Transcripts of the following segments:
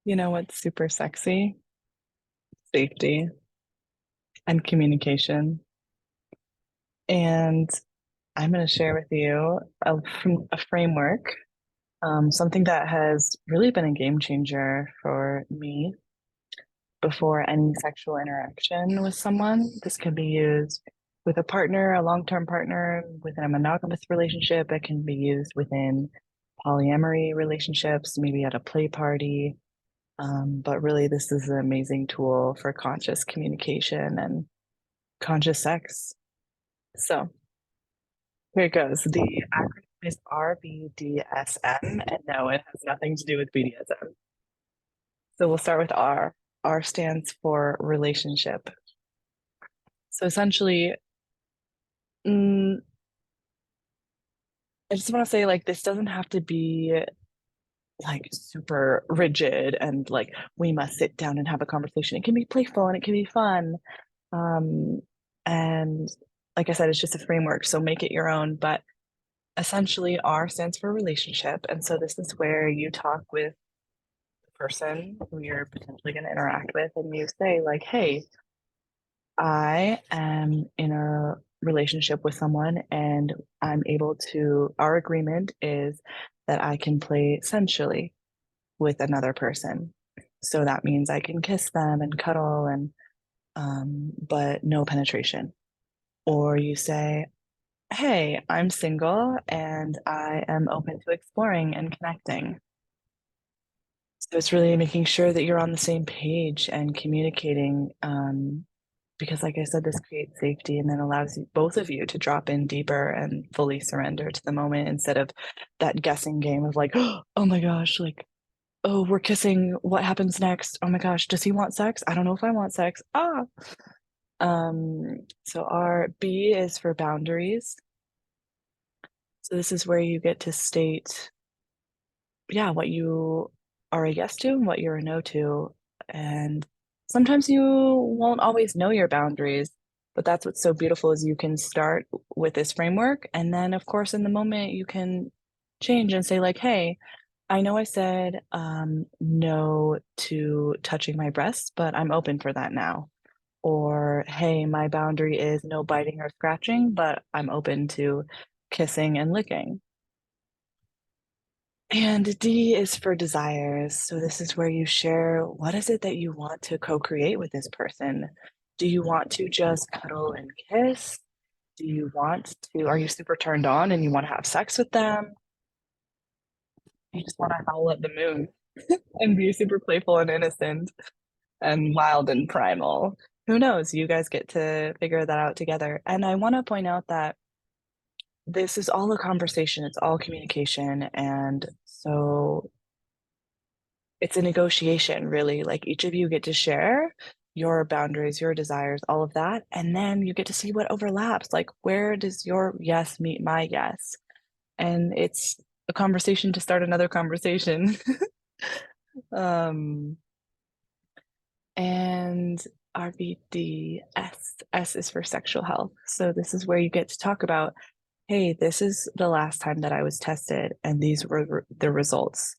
You know what's super sexy? Safety and communication. And I'm going to share with you a framework, something that has really been a game changer for me before any sexual interaction with someone. This can be used with a partner, a long-term partner, within a monogamous relationship. It can be used within polyamory relationships, maybe at a play party. But really, this is an amazing tool for conscious communication and conscious sex. So here it goes. The acronym is RBDSM, and no, it has nothing to do with BDSM. So we'll start with R. R stands for relationship. So essentially, mm, I just want to say, like, this doesn't have to be like super rigid and like we must sit down and have a conversation. It can be playful and it can be fun. Um, and like I said, it's just a framework, so make it your own. But essentially, R stands for relationship. And so this is where you talk with the person who you're potentially going to interact with, and you say, like, hey, I am in a relationship with someone, and our agreement is that I can play sensually with another person. So that means I can kiss them and cuddle and but no penetration. Or you say, hey, I'm single and I am open to exploring and connecting. So it's really making sure that you're on the same page and communicating, because, like I said, this creates safety and then allows both of you to drop in deeper and fully surrender to the moment instead of that guessing game of like, oh my gosh, like, oh, we're kissing. What happens next? Oh my gosh, does he want sex? I don't know if I want sex. Ah. So our B is for boundaries. So this is where you get to state, yeah, what you are a yes to and what you're a no to. And sometimes you won't always know your boundaries, but that's what's so beautiful is you can start with this framework. And then, of course, in the moment, you can change and say, like, hey, I know I said no to touching my breasts, but I'm open for that now. Or, hey, my boundary is no biting or scratching, but I'm open to kissing and licking. And D is for desires. So this is where you share what is it that you want to co-create with this person? Do you want to just cuddle and kiss? Are you super turned on and you want to have sex with them? You just want to howl at the moon and be super playful and innocent and wild and primal. Who knows? You guys get to figure that out together. And I want to point out that this is all a conversation, it's all communication. And so it's a negotiation, really. Like each of you get to share your boundaries, your desires, all of that. And then you get to see what overlaps. Like, where does your yes meet my yes? And it's a conversation to start another conversation. um, and RBDS, S is for sexual health. So this is where you get to talk about, hey, this is the last time that I was tested, and these were the results.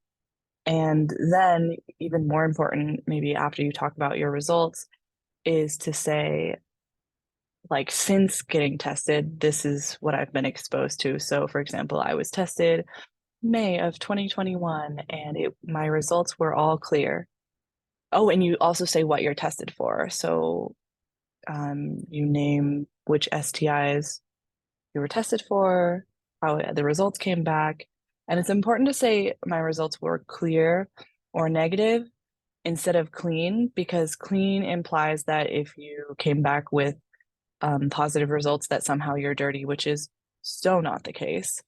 And then, even more important, maybe after you talk about your results, is to say, like, since getting tested, this is what I've been exposed to. So, for example, I was tested May of 2021, and my results were all clear. Oh, and you also say what you're tested for. So, you name which STIs you were tested for, how the results came back. And it's important to say my results were clear or negative instead of clean, because clean implies that if you came back with positive results, that somehow you're dirty, which is so not the case.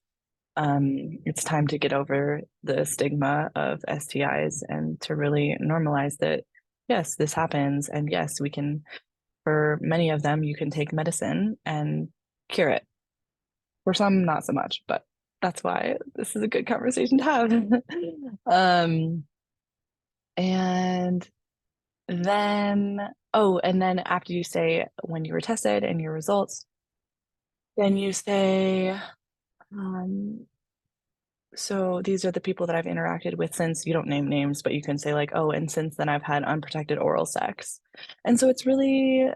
It's time to get over the stigma of STIs and to really normalize that, yes, this happens. And yes, we can, for many of them, you can take medicine and cure it. For some, not so much, but that's why this is a good conversation to have. um, and then, oh, and then after you say when you were tested and your results, then you say, um, So these are the people that I've interacted with since you don't name names, but you can say like, "Oh, and since then I've had unprotected oral sex." And so it's really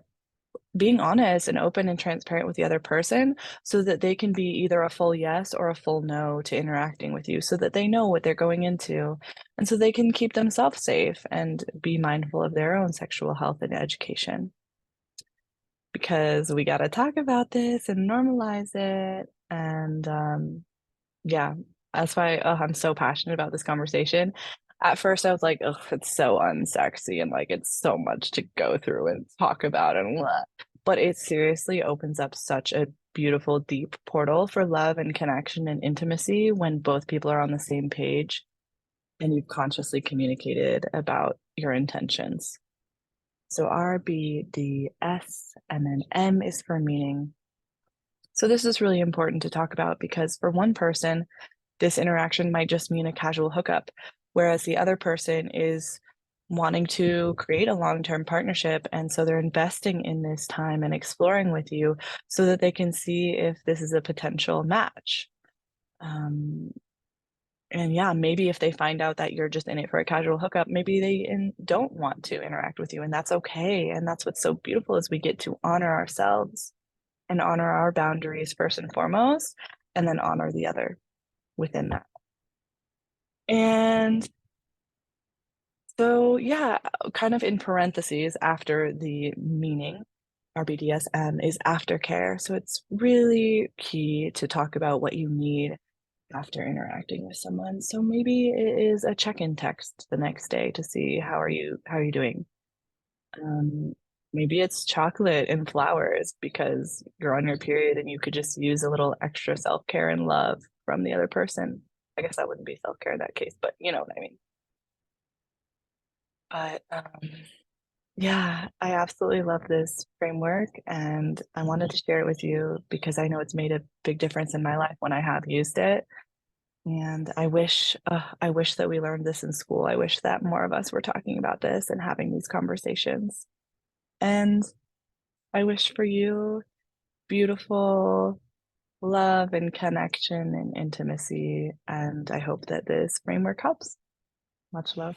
being honest and open and transparent with the other person so that they can be either a full yes or a full no to interacting with you so that they know what they're going into and so they can keep themselves safe and be mindful of their own sexual health and education. Because we got to talk about this and normalize it. And yeah, that's why I'm so passionate about this conversation. At first, I was like, "Ugh, it's so unsexy and like it's so much to go through and talk about and blah." But it seriously opens up such a beautiful, deep portal for love and connection and intimacy when both people are on the same page and you've consciously communicated about your intentions. So R, B, D, S, and then M is for meaning. So this is really important to talk about because for one person, this interaction might just mean a casual hookup, whereas the other person is wanting to create a long-term partnership. And so they're investing in this time and exploring with you so that they can see if this is a potential match. Um, and yeah, maybe if they find out that you're just in it for a casual hookup, maybe don't want to interact with you, and that's okay. And that's what's so beautiful is we get to honor ourselves and honor our boundaries first and foremost, and then honor the other within that. And so, yeah, kind of in parentheses after the meaning, RBDSM is aftercare. So it's really key to talk about what you need after interacting with someone. So maybe it is a check-in text the next day to see how are you doing. Um, Maybe it's chocolate and flowers because you're on your period and you could just use a little extra self-care and love from the other person. I guess that wouldn't be self-care in that case, but you know what I mean. But yeah, I absolutely love this framework and I wanted to share it with you because I know it's made a big difference in my life when I have used it. And I wish that we learned this in school. I wish that more of us were talking about this and having these conversations. And I wish for you beautiful love and connection and intimacy. And I hope that this framework helps. Much love.